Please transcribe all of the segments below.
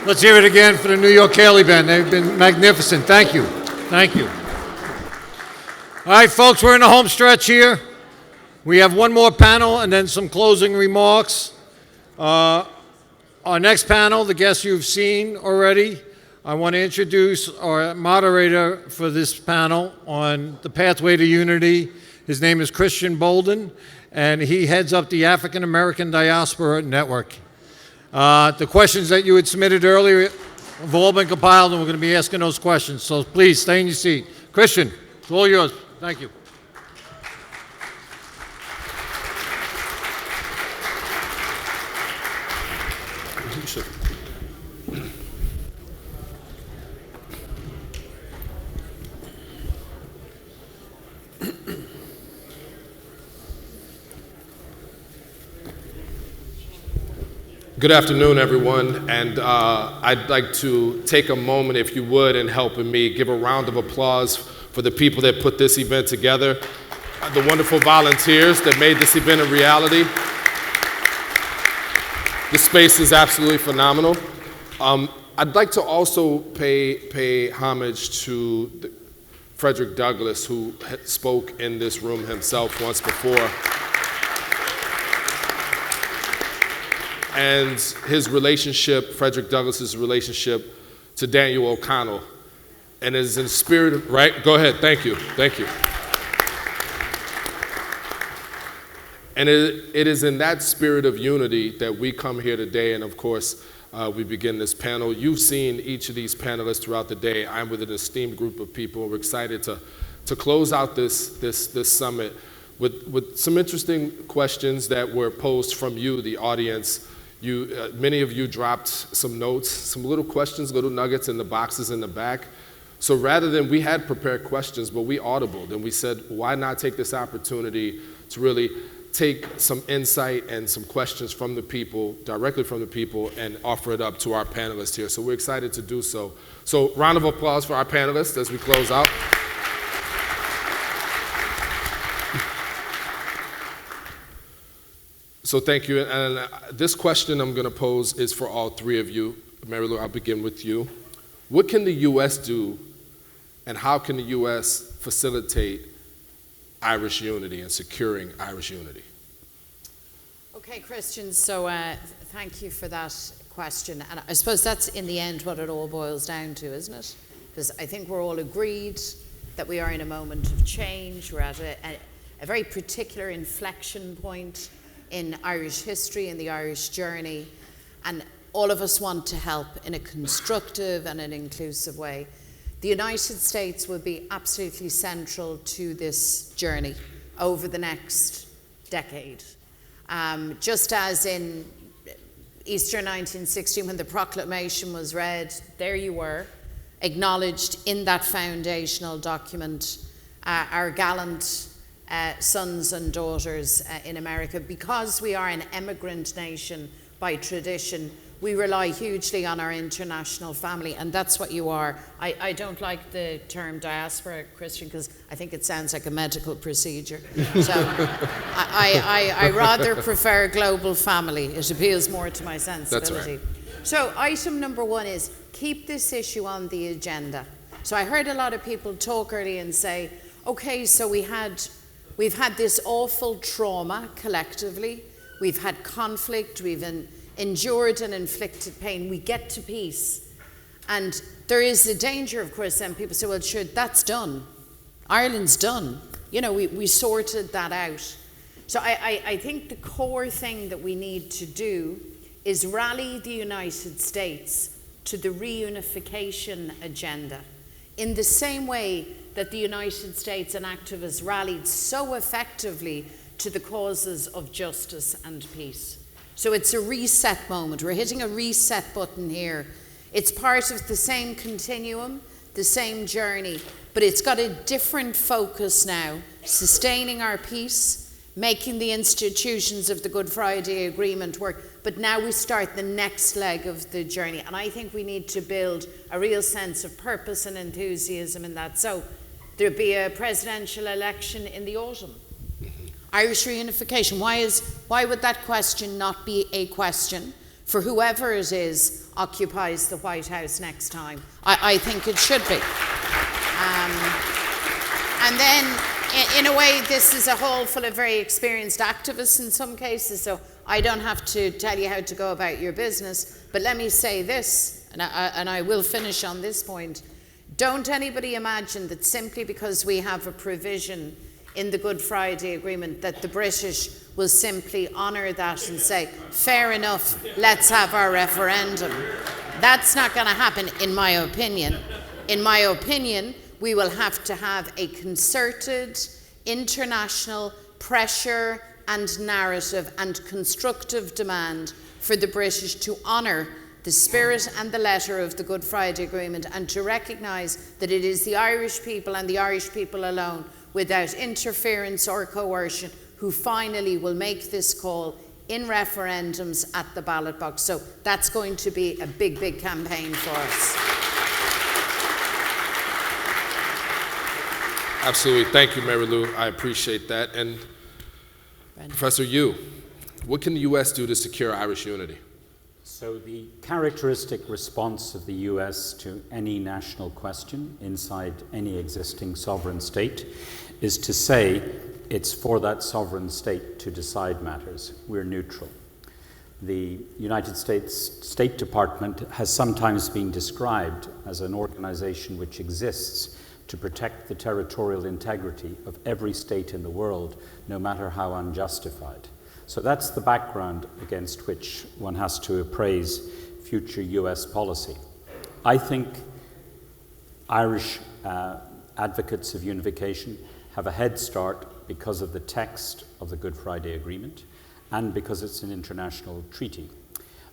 Let's hear it again for the New York Haley Band. They've been magnificent. Thank you. Thank you. All right, folks, we're in the home stretch here. We have one more panel and then some closing remarks. Our next panel, the guests you've seen already, I want to introduce our moderator for this panel on the Pathway to Unity. His name is Christian Bolden, and he heads up the African American Diaspora Network. The questions that you had submitted earlier have all been compiled, and we're going to be asking those questions. So please, stay in your seat. Christian, it's all yours. Thank you. Good afternoon, everyone, and I'd like to take a moment, if you would, in helping me give a round of applause for the people that put this event together, the wonderful volunteers that made this event a reality. The space is absolutely phenomenal. I'd like to also pay homage to Frederick Douglass, who spoke in this room himself once before. And his relationship, Frederick Douglass's relationship to Daniel O'Connell. And it is in spirit of, right? Go ahead, thank you. And it is in that spirit of unity that we come here today, and of course, we begin this panel. You've seen each of these panelists throughout the day. I'm with an esteemed group of people. We're excited to close out this summit with some interesting questions that were posed from you, the audience. Many of you dropped some notes, some little questions, little nuggets in the boxes in the back. So rather than, we had prepared questions, but we audibled and we said, why not take this opportunity to really take some insight and some questions from the people, directly from the people, and offer it up to our panelists here. So we're excited to do so. So round of applause for our panelists as we close out. So thank you, and this question I'm going to pose is for all three of you. Mary Lou, I'll begin with you. What can the U.S. do, and how can the U.S. facilitate Irish unity and securing Irish unity? Okay, Christian, so thank you for that question. And I suppose that's in the end what it all boils down to, isn't it? Because I think we're all agreed that we are in a moment of change. We're at a very particular inflection point in Irish history and the Irish journey, and all of us want to help in a constructive and an inclusive way. The United States will be absolutely central to this journey over the next decade. Just as in Easter 1916, when the proclamation was read, there you were, acknowledged in that foundational document, our gallant sons and daughters in America. Because we are an immigrant nation by tradition, we rely hugely on our international family, and that's what you are. I don't like the term diaspora, Christian, because I think it sounds like a medical procedure. So I rather prefer global family. It appeals more to my sensibility. That's right. So item number one is keep this issue on the agenda. So I heard a lot of people talk earlier and say, okay, so we've had this awful trauma collectively. We've had conflict. We've endured and inflicted pain. We get to peace. And there is a danger, of course, then people say, well, sure, that's done. Ireland's done. You know, we sorted that out. So I think the core thing that we need to do is rally the United States to the reunification agenda in the same way that the United States and activists rallied so effectively to the causes of justice and peace. So it's a reset moment. We're hitting a reset button here. It's part of the same continuum, the same journey, but it's got a different focus now, sustaining our peace, making the institutions of the Good Friday Agreement work, but now we start the next leg of the journey. And I think we need to build a real sense of purpose and enthusiasm in that. So there'll be a presidential election in the autumn. Irish reunification, why would that question not be a question for whoever it is occupies the White House next time. I think it should be. And then, in a way, this is a hall full of very experienced activists in some cases, so I don't have to tell you how to go about your business. But let me say this, and I will finish on this point. Don't anybody imagine that simply because we have a provision in the Good Friday Agreement that the British will simply honour that and say, fair enough, let's have our referendum. That's not going to happen, in my opinion. In my opinion, we will have to have a concerted international pressure and narrative and constructive demand for the British to honour the spirit and the letter of the Good Friday Agreement, and to recognise that it is the Irish people and the Irish people alone, without interference or coercion, who finally will make this call in referendums at the ballot box. So that's going to be a big, big campaign for us. Absolutely. Thank you, Mary Lou. I appreciate that. And Professor Yu, what can the U.S. do to secure Irish unity? So the characteristic response of the US to any national question inside any existing sovereign state is to say it's for that sovereign state to decide matters. We're neutral. The United States State Department has sometimes been described as an organization which exists to protect the territorial integrity of every state in the world, no matter how unjustified. So that's the background against which one has to appraise future US policy. I think Irish advocates of unification have a head start because of the text of the Good Friday Agreement and because it's an international treaty.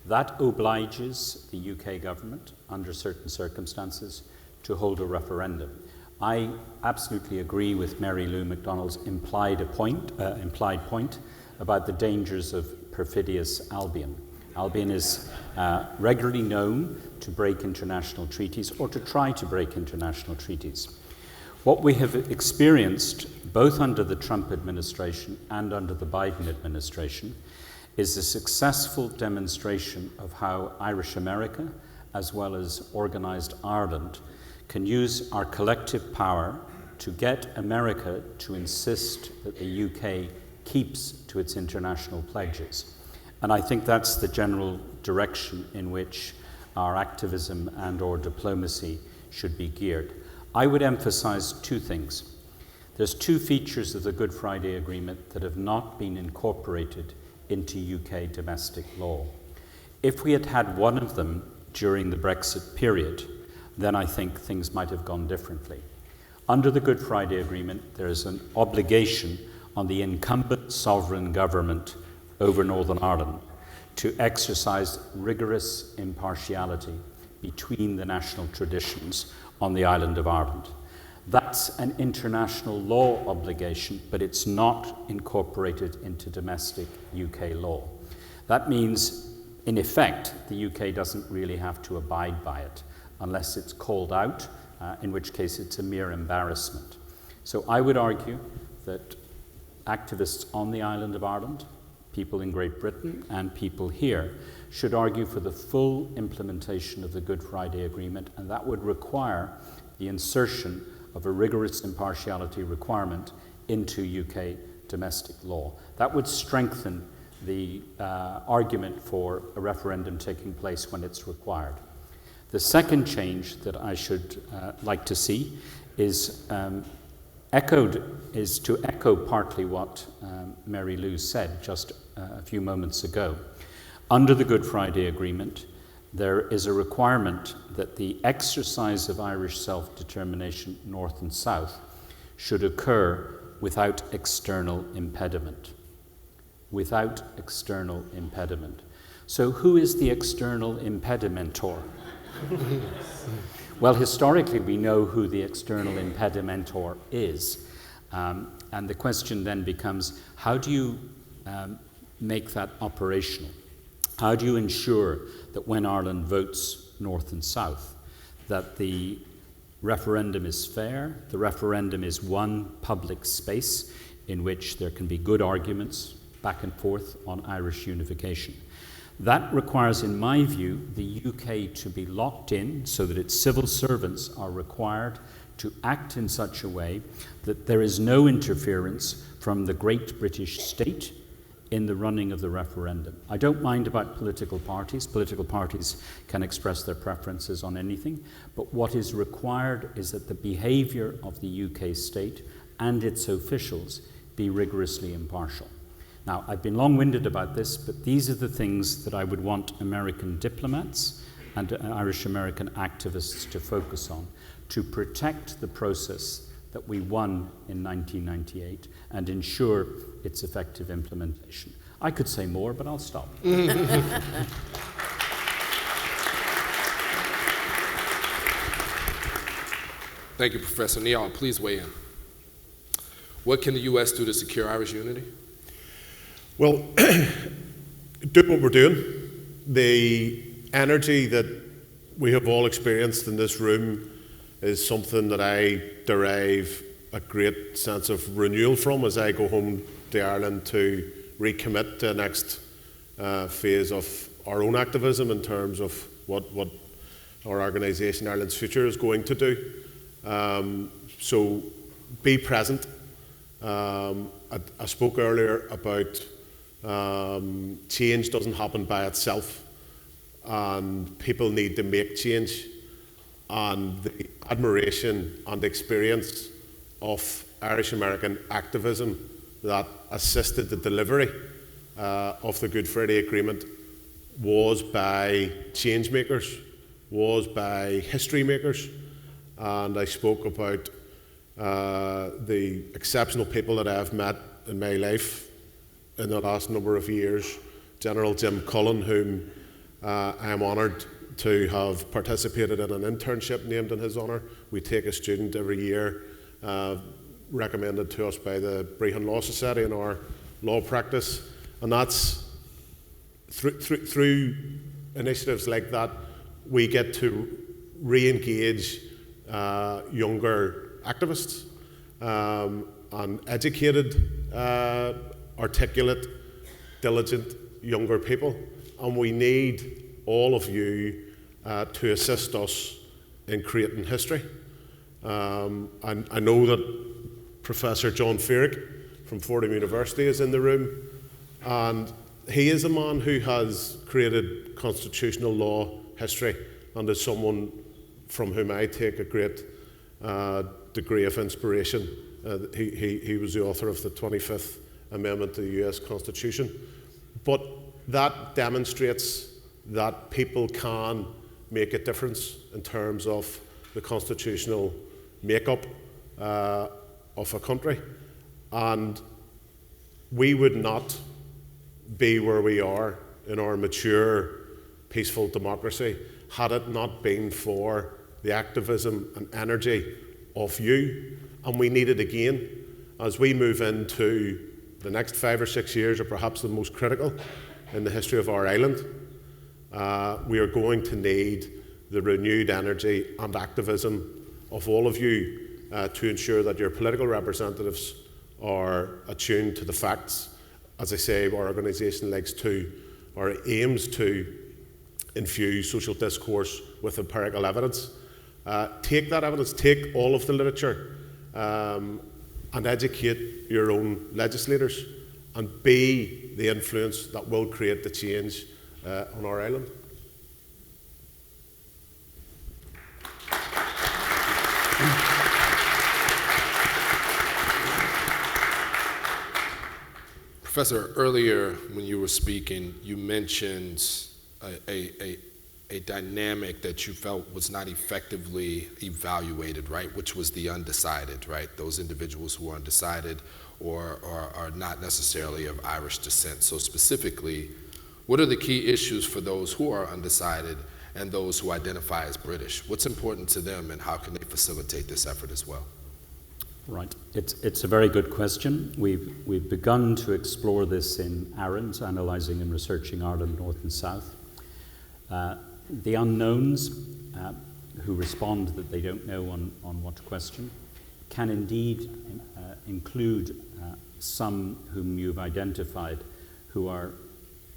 That obliges the UK government, under certain circumstances, to hold a referendum. I absolutely agree with Mary Lou McDonald's implied point about the dangers of perfidious Albion. Albion is regularly known to break international treaties or to try to break international treaties. What we have experienced, both under the Trump administration and under the Biden administration, is a successful demonstration of how Irish America, as well as organized Ireland, can use our collective power to get America to insist that the UK keeps to its international pledges. And I think that's the general direction in which our activism and or diplomacy should be geared. I would emphasize two things. There's two features of the Good Friday Agreement that have not been incorporated into UK domestic law. If we had had one of them during the Brexit period, then I think things might have gone differently. Under the Good Friday Agreement, there is an obligation on the incumbent sovereign government over Northern Ireland to exercise rigorous impartiality between the national traditions on the island of Ireland. That's an international law obligation, but it's not incorporated into domestic UK law. That means, in effect, the UK doesn't really have to abide by it unless it's called out, in which case it's a mere embarrassment. So I would argue that activists on the island of Ireland, people in Great Britain and people here, should argue for the full implementation of the Good Friday Agreement, and that would require the insertion of a rigorous impartiality requirement into UK domestic law. That would strengthen the argument for a referendum taking place when it's required. The second change that I should like to see is to echo partly what Mary Lou said just a few moments ago. Under the Good Friday Agreement, there is a requirement that the exercise of Irish self-determination, north and south, should occur without external impediment. Without external impediment. So who is the external impedimentor? Well, historically, we know who the external impedimentor is. And the question then becomes, how do you make that operational? How do you ensure that when Ireland votes north and south, that the referendum is fair, the referendum is one public space in which there can be good arguments back and forth on Irish unification? That requires, in my view, the UK to be locked in so that its civil servants are required to act in such a way that there is no interference from the great British state in the running of the referendum. I don't mind about political parties. Political parties can express their preferences on anything, but what is required is that the behaviour of the UK state and its officials be rigorously impartial. Now, I've been long-winded about this, but these are the things that I would want American diplomats and Irish-American activists to focus on, to protect the process that we won in 1998 and ensure its effective implementation. I could say more, but I'll stop. Thank you, Professor Niall. Please weigh in. What can the U.S. do to secure Irish unity? Well, do what we're doing. The energy that we have all experienced in this room is something that I derive a great sense of renewal from as I go home to Ireland to recommit to the next phase of our own activism in terms of what our organisation, Ireland's Future, is going to do. So be present. I spoke earlier about change doesn't happen by itself, and people need to make change. And the admiration and experience of Irish American activism that assisted the delivery of the Good Friday Agreement was by change makers, was by history makers. And I spoke about the exceptional people that I have met in my life in the last number of years. General Jim Cullen, whom I am honoured to have participated in an internship named in his honour. We take a student every year, recommended to us by the Brehon Law Society in our law practice. And that's through initiatives like that, we get to re-engage younger activists and educated, articulate, diligent younger people. And we need all of you to assist us in creating history. And I know that Professor John Feerick from Fordham University is in the room, and he is a man who has created constitutional law history and is someone from whom I take a great degree of inspiration. He was the author of the 25th Amendment to the US Constitution. But that demonstrates that people can make a difference in terms of the constitutional makeup of a country. And we would not be where we are in our mature, peaceful democracy had it not been for the activism and energy of you. And we need it again as we move into the next 5 or 6 years, are perhaps the most critical in the history of our island. We are going to need the renewed energy and activism of all of you to ensure that your political representatives are attuned to the facts. As I say, our organisation likes to, or aims to, infuse social discourse with empirical evidence. Take that evidence, take all of the literature, and educate your own legislators, and be the influence that will create the change on our island. Professor, earlier when you were speaking, you mentioned a dynamic that you felt was not effectively evaluated, right? Which was the undecided, right? Those individuals who are undecided or are not necessarily of Irish descent. So specifically, what are the key issues for those who are undecided and those who identify as British? What's important to them, and how can they facilitate this effort as well? Right. It's a very good question. We've begun to explore this in ARANS, Analysing and Researching Ireland North and South. The unknowns who respond that they don't know on what question can indeed include some whom you've identified who are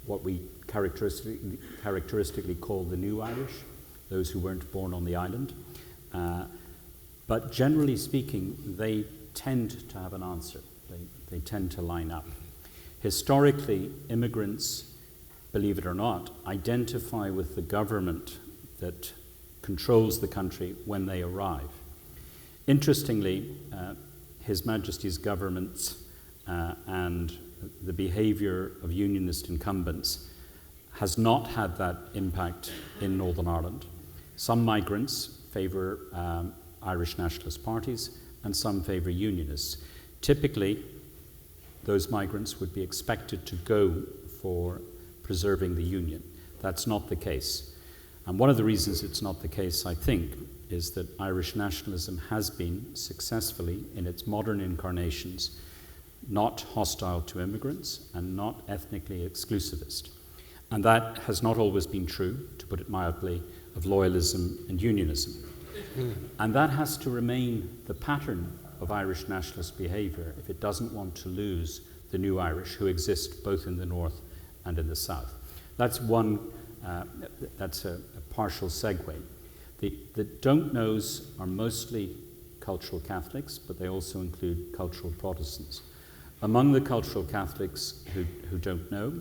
what we characteristically call the New Irish, those who weren't born on the island. But generally speaking, they tend to have an answer. They tend to line up. Historically, immigrants, believe it or not, identify with the government that controls the country when they arrive. Interestingly, His Majesty's governments and the behaviour of unionist incumbents has not had that impact in Northern Ireland. Some migrants favour Irish nationalist parties and some favour unionists. Typically, those migrants would be expected to go for preserving the union. That's not the case. And one of the reasons it's not the case, I think, is that Irish nationalism has been successfully, in its modern incarnations, not hostile to immigrants and not ethnically exclusivist. And that has not always been true, to put it mildly, of loyalism and unionism. And that has to remain the pattern of Irish nationalist behaviour if it doesn't want to lose the new Irish who exist both in the north and in the south. That's one, that's a partial segue. The don't knows are mostly cultural Catholics, but they also include cultural Protestants. Among the cultural Catholics who don't know,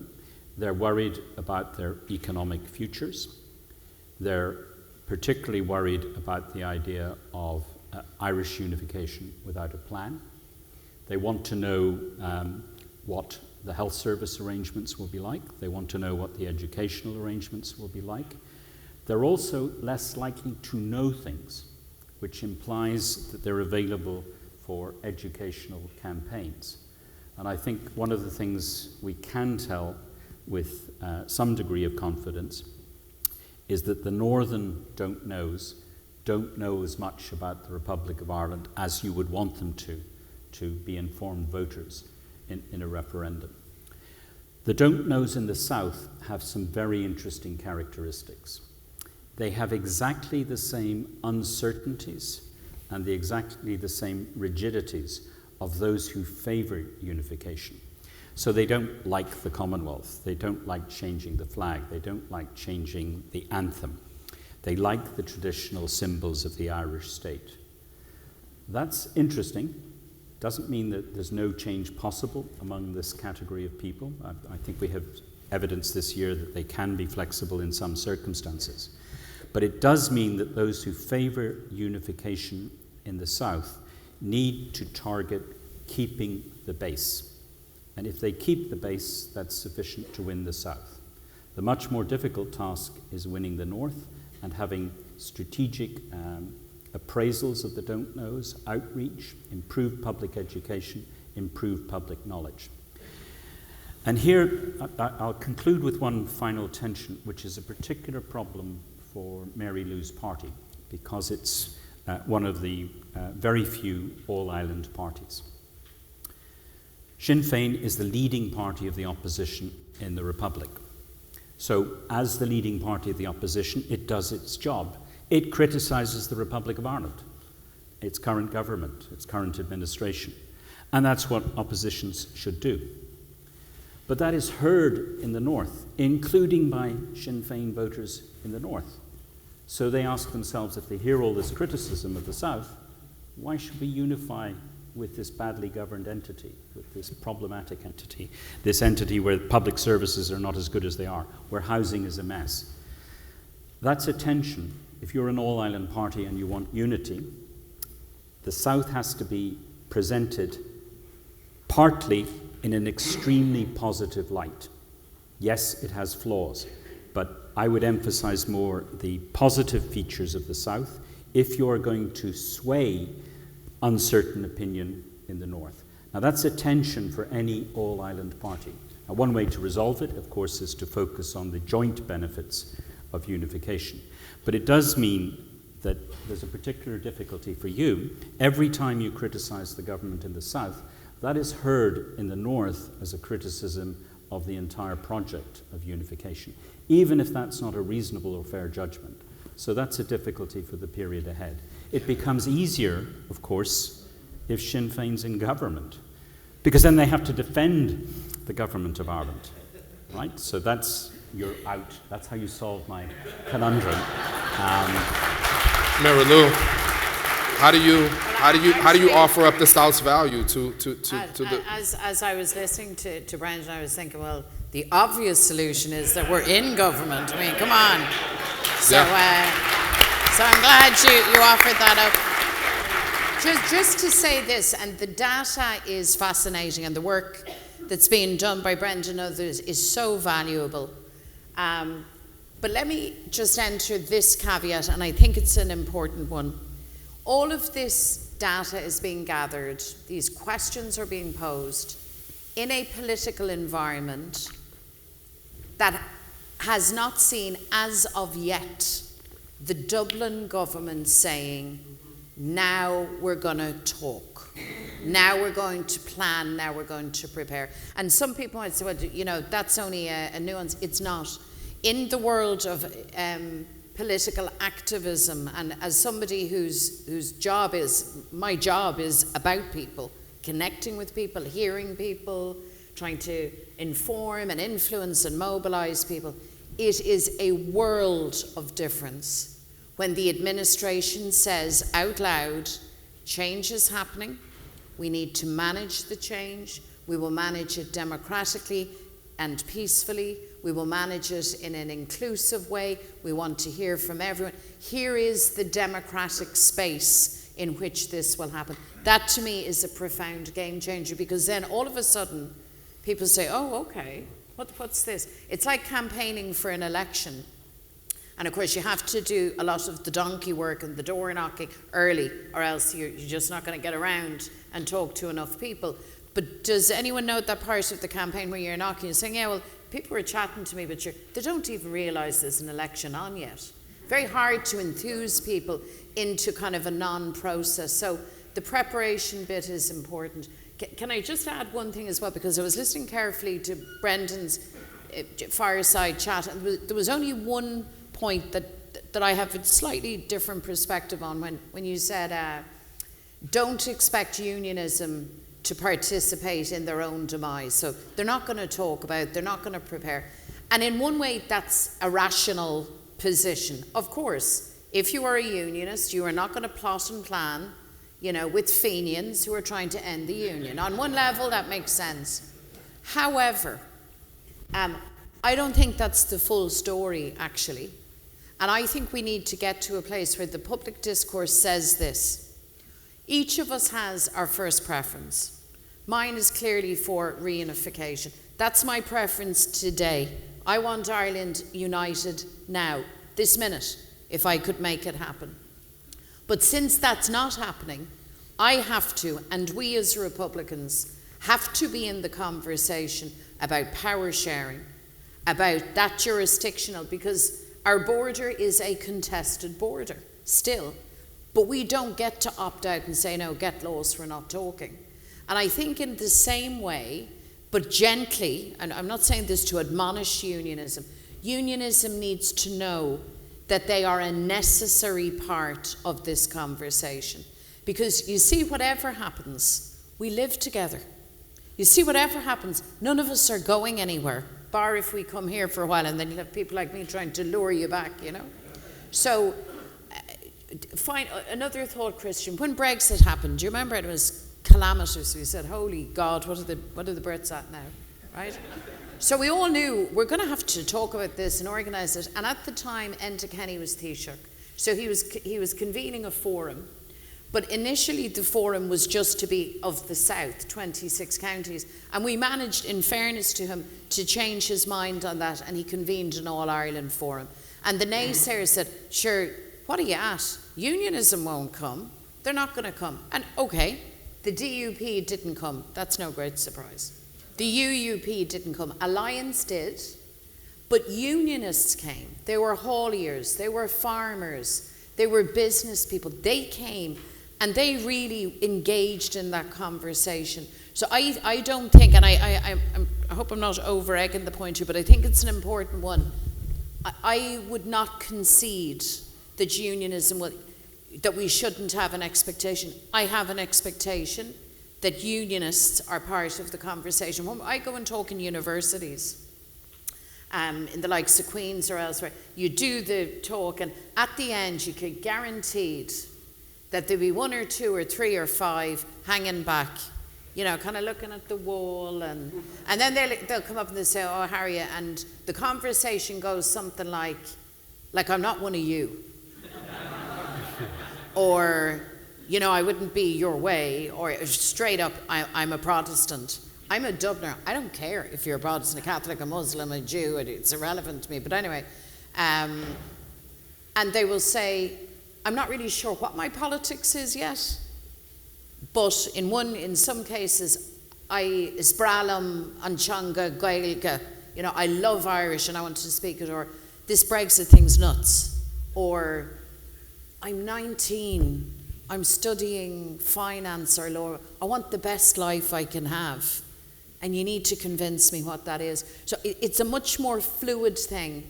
they're worried about their economic futures. They're particularly worried about the idea of Irish unification without a plan. They want to know what the health service arrangements will be like. They want to know what the educational arrangements will be like. They're also less likely to know things, which implies that they're available for educational campaigns. And I think one of the things we can tell with some degree of confidence is that the northern don't know as much about the Republic of Ireland as you would want them to be informed voters in a referendum. The don't knows in the south have some very interesting characteristics. They have exactly the same uncertainties and exactly the same rigidities of those who favour unification. So they don't like the Commonwealth, they don't like changing the flag, they don't like changing the anthem. They like the traditional symbols of the Irish state. That's interesting. Doesn't mean that there's no change possible among this category of people. I think we have evidence this year that they can be flexible in some circumstances. But it does mean that those who favour unification in the south need to target keeping the base. And if they keep the base, that's sufficient to win the south. The much more difficult task is winning the north and having strategic appraisals of the don't knows, outreach, improved public education, improved public knowledge. And here I'll conclude with one final tension, which is a particular problem for Mary Lou's party, because it's one of the very few all-island parties. Sinn Féin is the leading party of the opposition in the Republic. So, as the leading party of the opposition, it does its job. It criticises the Republic of Ireland, its current government, its current administration. And that's what oppositions should do. But that is heard in the north, including by Sinn Féin voters in the north. So they ask themselves, if they hear all this criticism of the south, why should we unify with this badly governed entity, with this problematic entity, this entity where public services are not as good as they are, where housing is a mess? That's a tension. If you're an all-island party and you want unity, the south has to be presented partly in an extremely positive light. Yes, it has flaws, but I would emphasize more the positive features of the south if you're going to sway uncertain opinion in the north. Now that's a tension for any all-island party. Now one way to resolve it, of course, is to focus on the joint benefits of unification. But it does mean that there's a particular difficulty for you. Every time you criticize the government in the south, that is heard in the north as a criticism of the entire project of unification, even if that's not a reasonable or fair judgment. So that's a difficulty for the period ahead. It becomes easier, of course, if Sinn Féin's in government, because then they have to defend the government of Ireland. right? So that's, you're out. That's how you solve my conundrum. Mary Lou, how do you offer up the South's value to the? As I was listening to Brendan, I was thinking, well, the obvious solution is that we're in government. I mean, come on. So, so I'm glad you offered that up. Just to say this, and the data is fascinating, and the work that's being done by Brendan and others is so valuable. But let me just enter this caveat, and I think it's an important one. All of this data is being gathered, these questions are being posed in a political environment that has not seen, as of yet, the Dublin government saying, now we're going to talk. Now we're going to plan, now we're going to prepare. And some people might say, well, you know, that's only a nuance. It's not. In the world of political activism, and as somebody whose job is, my job is about people, connecting with people, hearing people, trying to inform and influence and mobilize people, it is a world of difference when the administration says out loud, change is happening, we need to manage the change, we will manage it democratically and peacefully, we will manage it in an inclusive way, we want to hear from everyone. Here is the democratic space in which this will happen. That to me is a profound game changer, because then all of a sudden people say, oh, okay, what's this? It's like campaigning for an election. And of course, you have to do a lot of the donkey work and the door knocking early, or else you're just not going to get around and talk to enough people. But does anyone know that part of the campaign where you're knocking and saying, yeah, well, people are chatting to me, but they don't even realise there's an election on yet. Very hard to enthuse people into kind of a non-process. So the preparation bit is important. Can I just add one thing as well? Because I was listening carefully to Brendan's fireside chat, and there was only one point that I have a slightly different perspective on when you said, don't expect unionism to participate in their own demise. So they're not going to talk about, they're not going to prepare. And in one way, that's a rational position. Of course, if you are a unionist, you are not going to plot and plan, you know, with Fenians who are trying to end the union. On one level, that makes sense. However, I don't think that's the full story, actually. And I think we need to get to a place where the public discourse says this. Each of us has our first preference. Mine is clearly for reunification. That's my preference today. I want Ireland united now, this minute, if I could make it happen. But since that's not happening, I have to, and we as Republicans, have to be in the conversation about power sharing, about that jurisdictional, because our border is a contested border still. But we don't get to opt out and say, no, get lost, we're not talking. And I think in the same way, but gently, and I'm not saying this to admonish unionism, unionism needs to know that they are a necessary part of this conversation. Because you see, whatever happens, we live together. You see, whatever happens, none of us are going anywhere, bar if we come here for a while, and then you'll have people like me trying to lure you back, you know. So, another thought, Christian, when Brexit happened, do you remember it was calamitous? We said, holy God, what are the Brits at now, right? So we all knew we're going to have to talk about this and organise it. And at the time, Enda Kenny was Taoiseach. So he was convening a forum. But initially the forum was just to be of the South, 26 counties. And we managed, in fairness to him, to change his mind on that, and he convened an All-Ireland forum. And the naysayers said, sure, what are you at? Unionism won't come. They're not going to come. And okay, the DUP didn't come. That's no great surprise. The UUP didn't come. Alliance did. But unionists came. They were hauliers. They were farmers. They were business people. They came. And they really engaged in that conversation. So I don't think, and I hope I'm not over-egging the point here, but I think it's an important one. I would not concede that unionism that we shouldn't have an expectation. I have an expectation that unionists are part of the conversation. When I go and talk in universities, in the likes of Queen's or elsewhere. You do the talk, and at the end, you could guaranteed that there'd be 1 or 2 or 3 or 5 hanging back, you know, kind of looking at the wall, and then they'll come up and they'll say, "Oh, how are you?" And the conversation goes something like "I'm not one of you," or, you know, "I wouldn't be your way," or straight up, I'm a Protestant. I'm a Dubliner. I don't care if you're a Protestant, a Catholic, a Muslim, a Jew. It's irrelevant to me. But anyway, and they will say, "I'm not really sure what my politics is yet, but in some cases, I isbralum anchanga gaelga. You know, I love Irish and I want to speak it," or "This Brexit thing's nuts," or "I'm 19, I'm studying finance or law. I want the best life I can have, and you need to convince me what that is." So it's a much more fluid thing.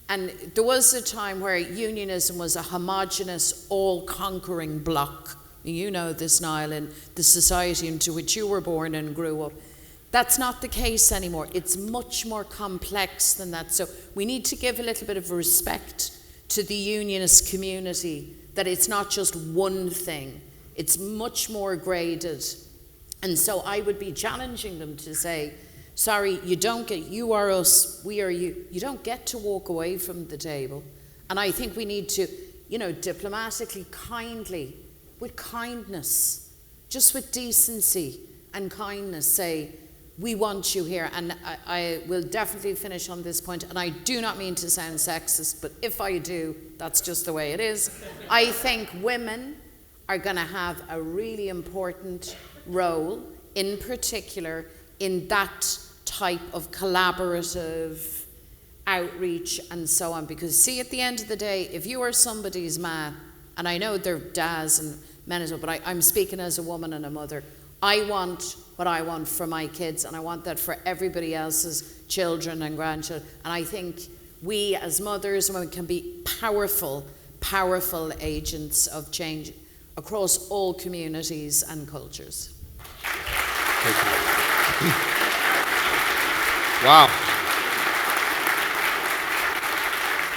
And there was a time where unionism was a homogenous, all-conquering bloc. You know this, Niall, in the society into which you were born and grew up. That's not the case anymore. It's much more complex than that. So we need to give a little bit of respect to the unionist community, that it's not just one thing. It's much more graded. And so I would be challenging them to say, sorry, you are us, we are you. You don't get to walk away from the table. And I think we need to, you know, diplomatically, kindly, with kindness, just with decency and kindness, say, we want you here. And I will definitely finish on this point, and I do not mean to sound sexist, but if I do, that's just the way it is. I think women are going to have a really important role, in particular, in that type of collaborative outreach and so on. Because see, at the end of the day, if you are somebody's ma, and I know they're dads and men as well, but I'm speaking as a woman and a mother, I want what I want for my kids, and I want that for everybody else's children and grandchildren. And I think we as mothers and women can be powerful, powerful agents of change across all communities and cultures. Wow.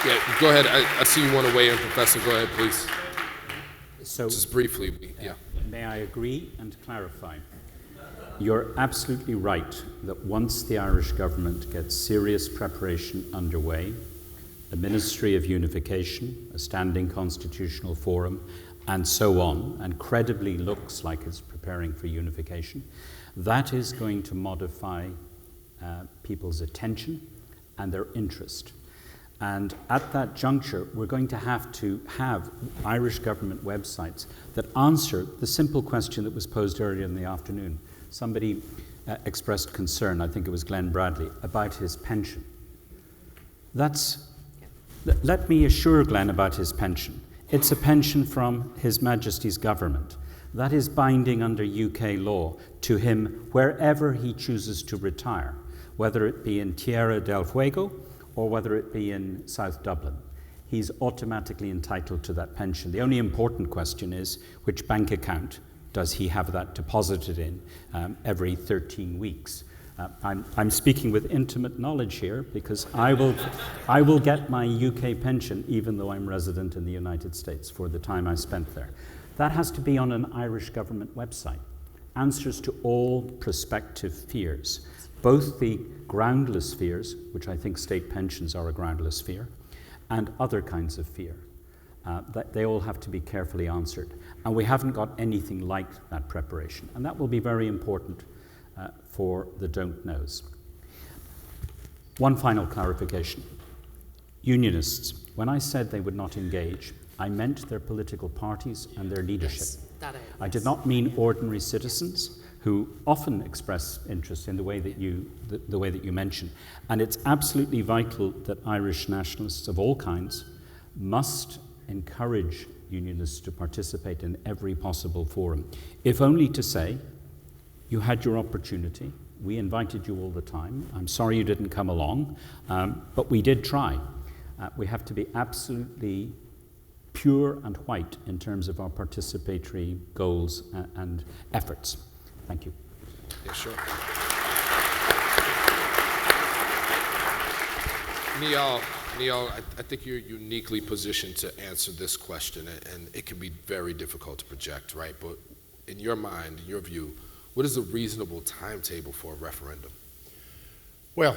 Yeah, go ahead. I see you want to weigh in, Professor. Go ahead, please. So, just briefly, yeah. May I agree and clarify? You're absolutely right that once the Irish government gets serious preparation underway, a Ministry of Unification, a standing constitutional forum, and so on, and credibly looks like it's preparing for unification, that is going to modify people's attention and their interest. And at that juncture, we're going to have Irish government websites that answer the simple question that was posed earlier in the afternoon. Somebody expressed concern, I think it was Glenn Bradley, about his pension. Let me assure Glenn about his pension. It's a pension from His Majesty's government. That is binding under UK law to him wherever he chooses to retire, whether it be in Tierra del Fuego or whether it be in South Dublin. He's automatically entitled to that pension. The only important question is which bank account does he have that deposited in every 13 weeks. I'm speaking with intimate knowledge here because I will get my UK pension even though I'm resident in the United States for the time I spent there. That has to be on an Irish government website. Answers to all prospective fears, both the groundless fears, which I think state pensions are a groundless fear, and other kinds of fear. That they all have to be carefully answered. And we haven't got anything like that preparation. And that will be very important for the don't knows. One final clarification. Unionists, when I said they would not engage, I meant their political parties and their leadership. Yes, I did not mean ordinary citizens who often express interest in the way that you mention. And it's absolutely vital that Irish nationalists of all kinds must encourage unionists to participate in every possible forum, if only to say, you had your opportunity, we invited you all the time, I'm sorry you didn't come along, but we did try. We have to be absolutely pure and white in terms of our participatory goals and efforts. Thank you. Yeah, sure. Neil, I think you're uniquely positioned to answer this question, and it can be very difficult to project, right? But in your mind, in your view, what is a reasonable timetable for a referendum? Well,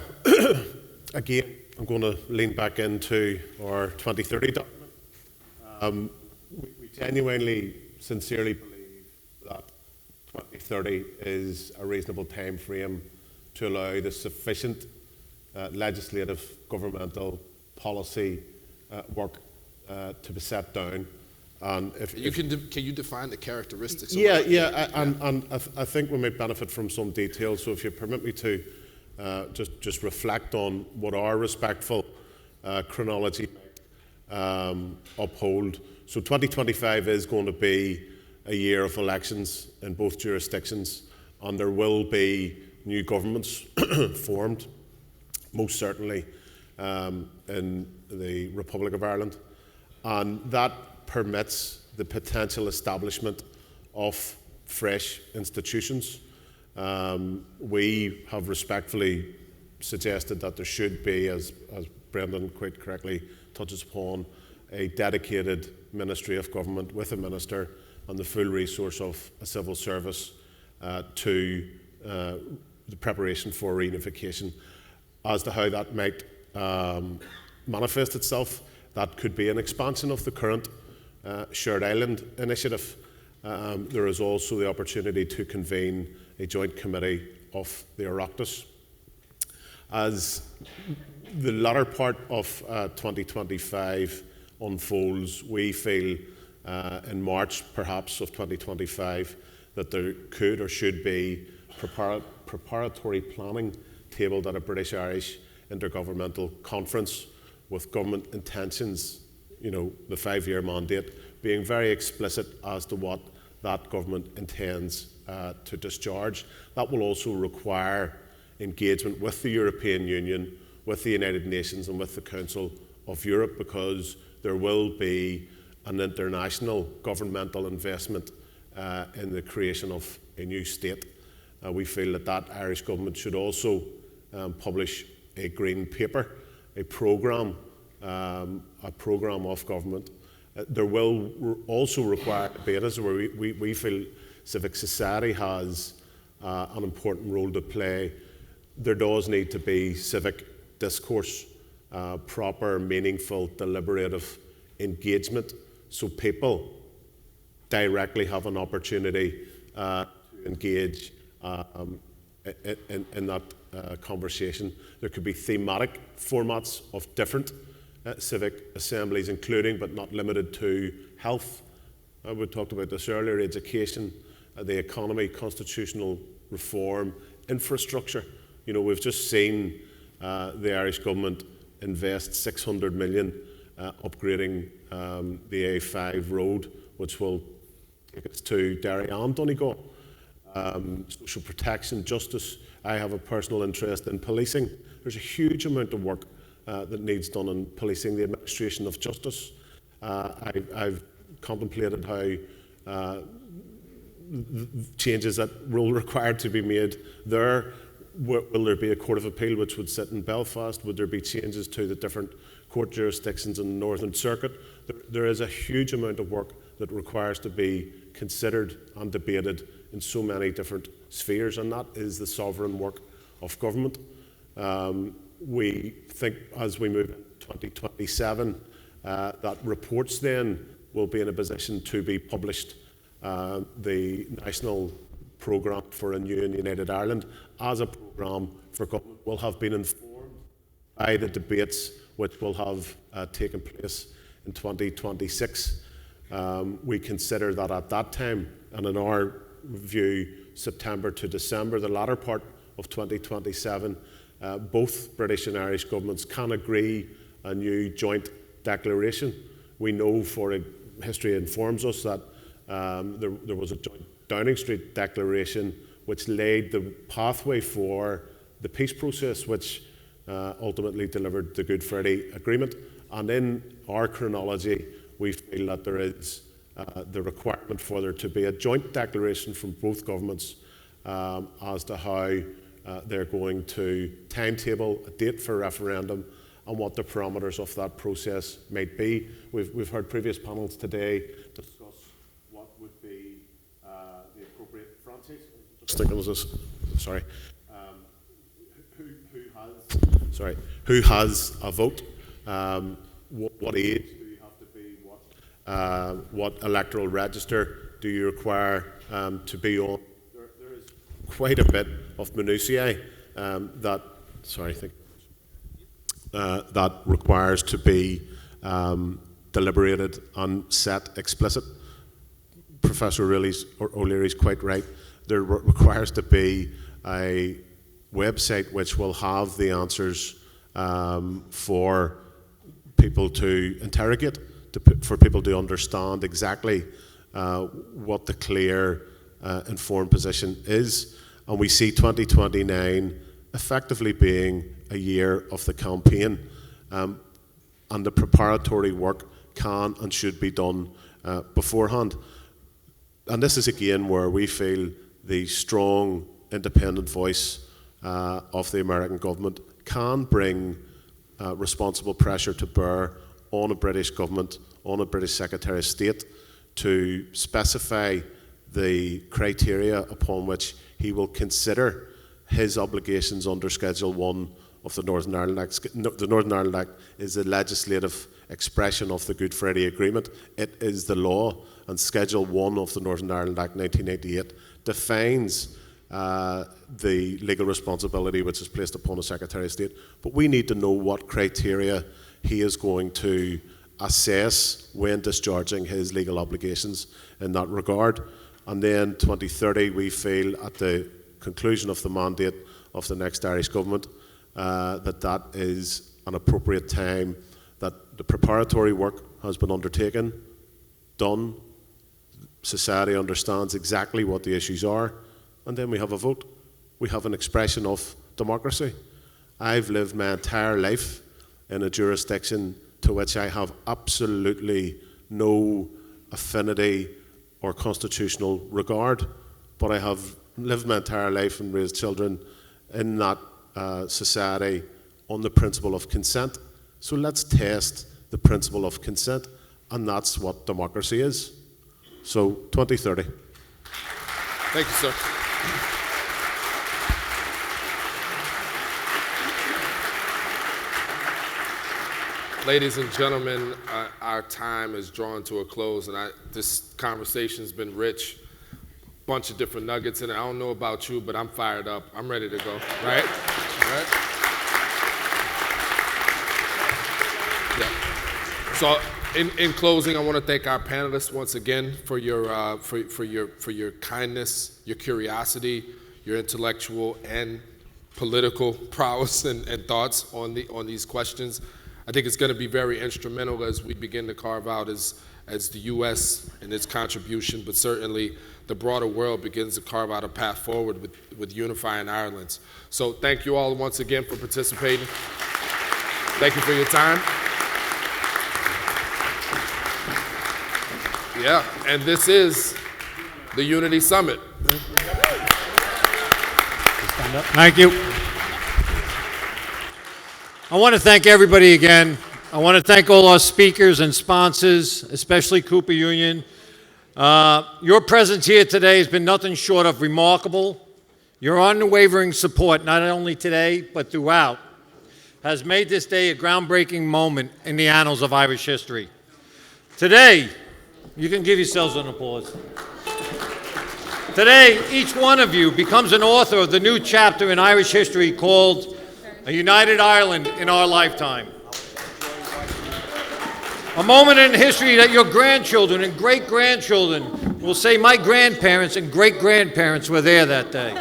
again, I'm going to lean back into our 2030 document. We genuinely, sincerely believe that 2030 is a reasonable time frame to allow the sufficient legislative, governmental policy work to be set down. And Can you define the characteristics? And I think we may benefit from some detail. So if you permit me to just reflect on what our respectful chronology uphold. So 2025 is going to be a year of elections in both jurisdictions, and there will be new governments formed, most certainly in the Republic of Ireland, and that permits the potential establishment of fresh institutions. We have respectfully suggested that there should be, as Brendan quite correctly touches upon, a dedicated Ministry of Government with a minister and the full resource of a civil service to the preparation for reunification. As to how that might manifest itself, that could be an expansion of the current Shared Island initiative. There is also the opportunity to convene a joint committee of the Oireachtas. As the latter part of 2025 unfolds, we feel in March perhaps of 2025 that there could or should be preparatory planning tabled at a British-Irish intergovernmental conference with government intentions, the 5-year mandate, being very explicit as to what that government intends to discharge. That will also require engagement with the European Union, with the United Nations and with the Council of Europe, because there will be an international governmental investment in the creation of a new state. We feel that Irish government should also publish a green paper, a programme of government. There will also require debates where we feel civic society has an important role to play. There does need to be civic discourse, proper, meaningful, deliberative engagement, so people directly have an opportunity to engage in that conversation. There could be thematic formats of different civic assemblies, including but not limited to health. We talked about this earlier, education, the economy, constitutional reform, infrastructure. We've just seen the Irish government invest 600 million upgrading the A5 road, which will take us to Derry and Donegal. Social protection, justice. I have a personal interest in policing. There's a huge amount of work that needs done in policing, the administration of justice. I've contemplated how changes that will require to be made there. Will there be a Court of Appeal which would sit in Belfast? Would there be changes to the different court jurisdictions in the Northern Circuit? There is a huge amount of work that requires to be considered and debated in so many different spheres, and that is the sovereign work of government. We think as we move into 2027, that reports then will be in a position to be published. The National Programme for a New and United Ireland as a programme for government will have been informed by the debates which will have taken place in 2026. We consider that at that time, and in our view, September to December, the latter part of 2027, both British and Irish governments can agree a new joint declaration. We know, history informs us, that there was a joint Downing Street declaration which laid the pathway for the peace process, which ultimately delivered the Good Friday Agreement. And in our chronology, we feel that there is the requirement for there to be a joint declaration from both governments as to how they're going to timetable a date for referendum and what the parameters of that process might be. We've heard previous panels today discuss what would be the appropriate. Francis, just thinking was this. Sorry. Who has a vote? What age do you have to be? What electoral register do you require to be on? There is quite a bit of minutiae that requires to be deliberated and set explicit. Professor O'Leary's quite right. There requires to be a website which will have the answers for people to interrogate, for people to understand exactly what the clear, informed position is. And we see 2029 effectively being a year of the campaign, and the preparatory work can and should be done beforehand. And this is again where we feel the strong, independent voice of the American government can bring responsible pressure to bear on a British government, on a British Secretary of State, to specify the criteria upon which he will consider his obligations under Schedule 1 of the Northern Ireland Act. The Northern Ireland Act is the legislative expression of the Good Friday Agreement. It is the law, and Schedule 1 of the Northern Ireland Act 1988 defines the legal responsibility which is placed upon a Secretary of State. But we need to know what criteria he is going to assess when discharging his legal obligations in that regard. And then 2030, we feel at the conclusion of the mandate of the next Irish government that is an appropriate time, that the preparatory work has been undertaken, done, society understands exactly what the issues are, and then we have a vote. We have an expression of democracy. I've lived my entire life in a jurisdiction to which I have absolutely no affinity or constitutional regard, but I have lived my entire life and raised children in that society on the principle of consent. So let's test the principle of consent, and that's what democracy is. So 2030. Thank you, sir. Ladies and gentlemen, our time is drawn to a close, and this conversation's been rich. Bunch of different nuggets in it. I don't know about you, but I'm fired up. I'm ready to go. Right? Right? Yeah. So, in closing, I want to thank our panelists once again for your kindness, your curiosity, your intellectual and political prowess and thoughts on these questions. I think it's going to be very instrumental as we begin to carve out as the U.S. and its contribution, but certainly the broader world begins to carve out a path forward with unifying Ireland. So thank you all once again for participating. Thank you for your time. Yeah, and this is the Unity Summit. Thank you. I want to thank everybody again. I want to thank all our speakers and sponsors, especially Cooper Union. Your presence here today has been nothing short of remarkable. Your unwavering support, not only today, but throughout, has made this day a groundbreaking moment in the annals of Irish history. Today, you can give yourselves an applause. Today, each one of you becomes an author of the new chapter in Irish history called A United Ireland in Our Lifetime. A moment in history that your grandchildren and great-grandchildren will say, my grandparents and great-grandparents were there that day.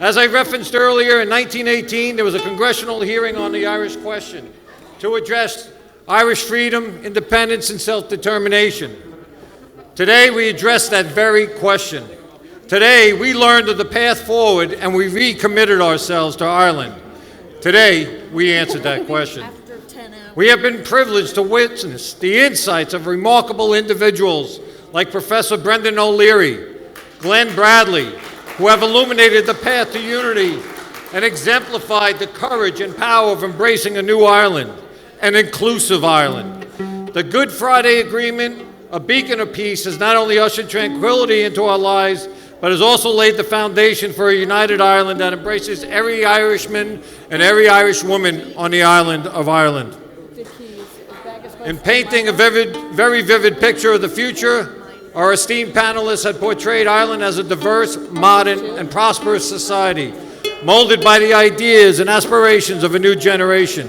As I referenced earlier, in 1918, there was a congressional hearing on the Irish question to address Irish freedom, independence, and self-determination. Today, we address that very question. Today, we learned of the path forward and we recommitted ourselves to Ireland. Today, we answered that question. We have been privileged to witness the insights of remarkable individuals like Professor Brendan O'Leary, Glenn Bradley, who have illuminated the path to unity and exemplified the courage and power of embracing a new Ireland, an inclusive Ireland. The Good Friday Agreement, a beacon of peace, has not only ushered tranquility into our lives, but has also laid the foundation for a united Ireland that embraces every Irishman and every Irish woman on the island of Ireland. In painting a very vivid picture of the future, our esteemed panelists have portrayed Ireland as a diverse, modern, and prosperous society, molded by the ideas and aspirations of a new generation.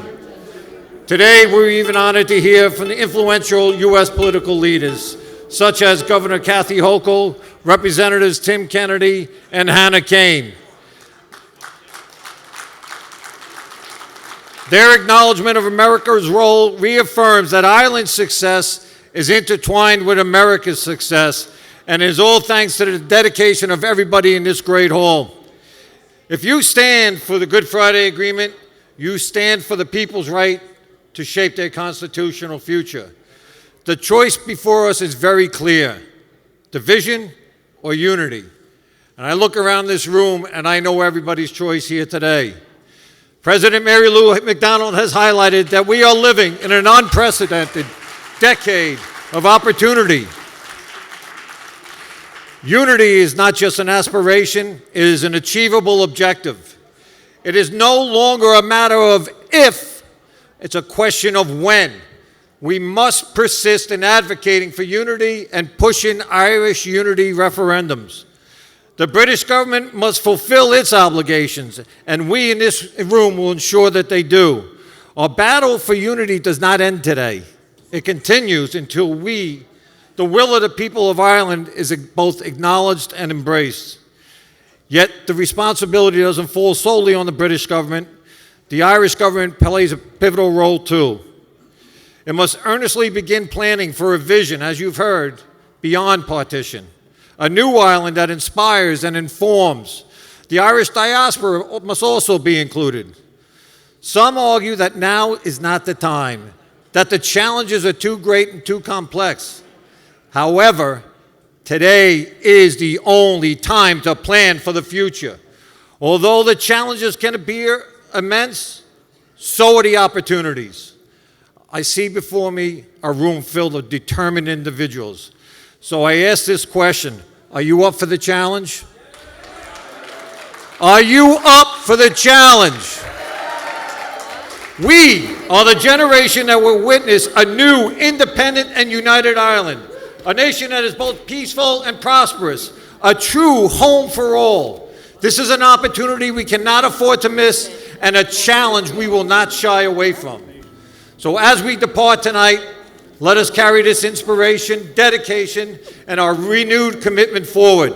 Today, we're even honored to hear from the influential U.S. political leaders, such as Governor Kathy Hochul, Representatives Tim Kennedy, and Hannah Kane. Their acknowledgement of America's role reaffirms that Ireland's success is intertwined with America's success, and is all thanks to the dedication of everybody in this great hall. If you stand for the Good Friday Agreement, you stand for the people's right to shape their constitutional future. The choice before us is very clear: division or unity. And I look around this room and I know everybody's choice here today. President Mary Lou McDonald has highlighted that we are living in an unprecedented decade of opportunity. Unity is not just an aspiration, it is an achievable objective. It is no longer a matter of if, it's a question of when. We must persist in advocating for unity and pushing Irish unity referendums. The British government must fulfill its obligations, and we in this room will ensure that they do. Our battle for unity does not end today. It continues until the will of the people of Ireland, is both acknowledged and embraced. Yet the responsibility doesn't fall solely on the British government. The Irish government plays a pivotal role too. It must earnestly begin planning for a vision, as you've heard, beyond partition. A new Ireland that inspires and informs. The Irish diaspora must also be included. Some argue that now is not the time, that the challenges are too great and too complex. However, today is the only time to plan for the future. Although the challenges can appear immense, so are the opportunities. I see before me a room filled with determined individuals. So I ask this question: are you up for the challenge? Are you up for the challenge? We are the generation that will witness a new, independent, and united Ireland. A nation that is both peaceful and prosperous. A true home for all. This is an opportunity we cannot afford to miss, and a challenge we will not shy away from. So as we depart tonight, let us carry this inspiration, dedication, and our renewed commitment forward.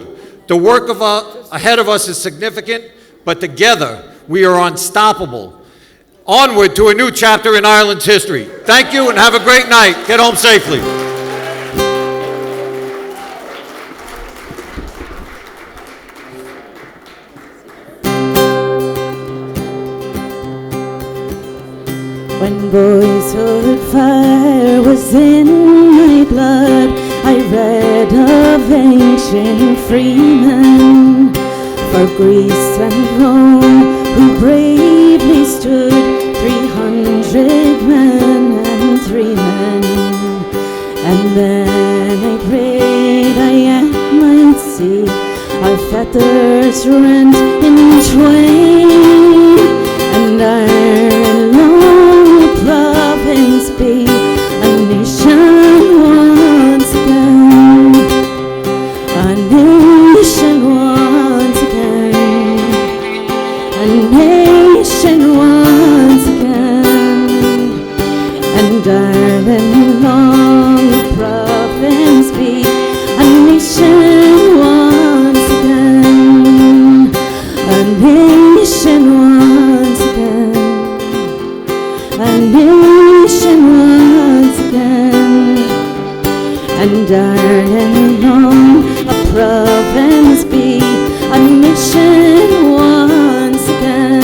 The work ahead of us is significant, but together we are unstoppable. Onward to a new chapter in Ireland's history. Thank you and have a great night. Get home safely. When boyhood fire was in my blood, I read of ancient freemen for Greece and Rome who bravely stood, 300 men and 3 men. And then I prayed I yet might see our fetters rent in twain, and our long province be a nation once again, a nation once again, a nation once again. And Ireland long province be a nation once again, a nation once again, a nation once again. And Ireland long a province be a nation once again.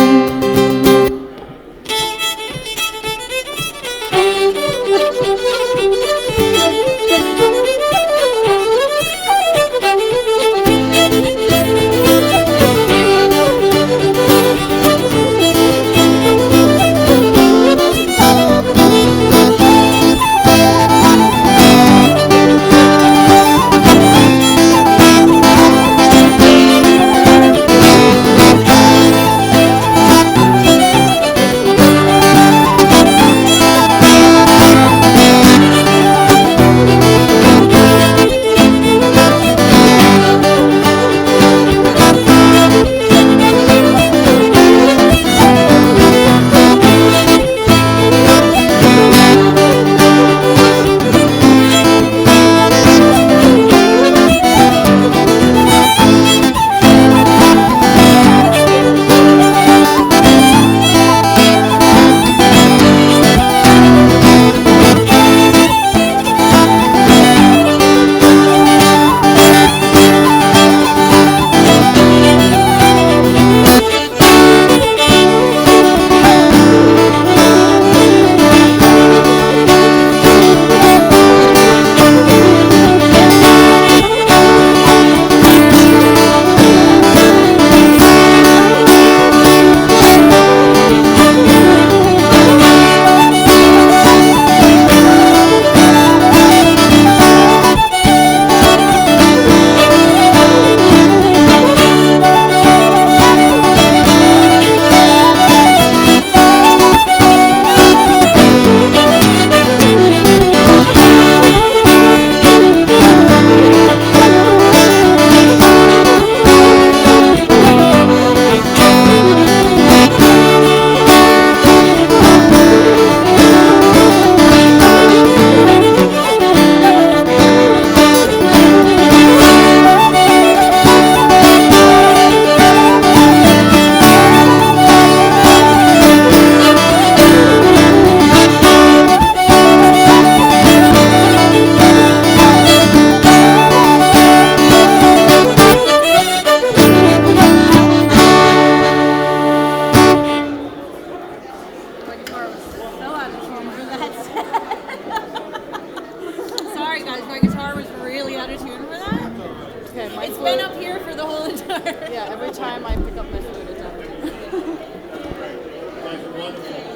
the whole entire. Yeah, every time I pick up my food, it's empty.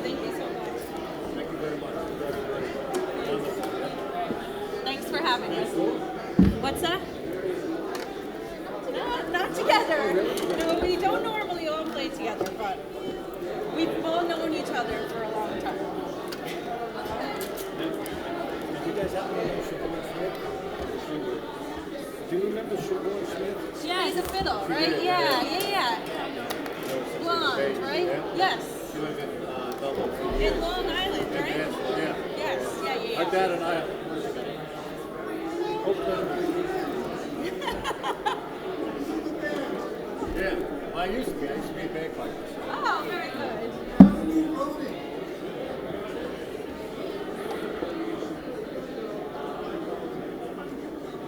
Thank you so much. Thanks for having us. What's that? No, not together. No, we don't normally all play together, but we've all known each other for a long time. You guys have no Siobhan Smith? Do you remember Siobhan Smith? Yeah, he's a fiddle, right? Yeah. Blonde, right? Yes. She lives in Dublin. In Long Island, right? Yeah. Yes, yeah. Her dad and I have Yeah, well, I used to be a bagpiper.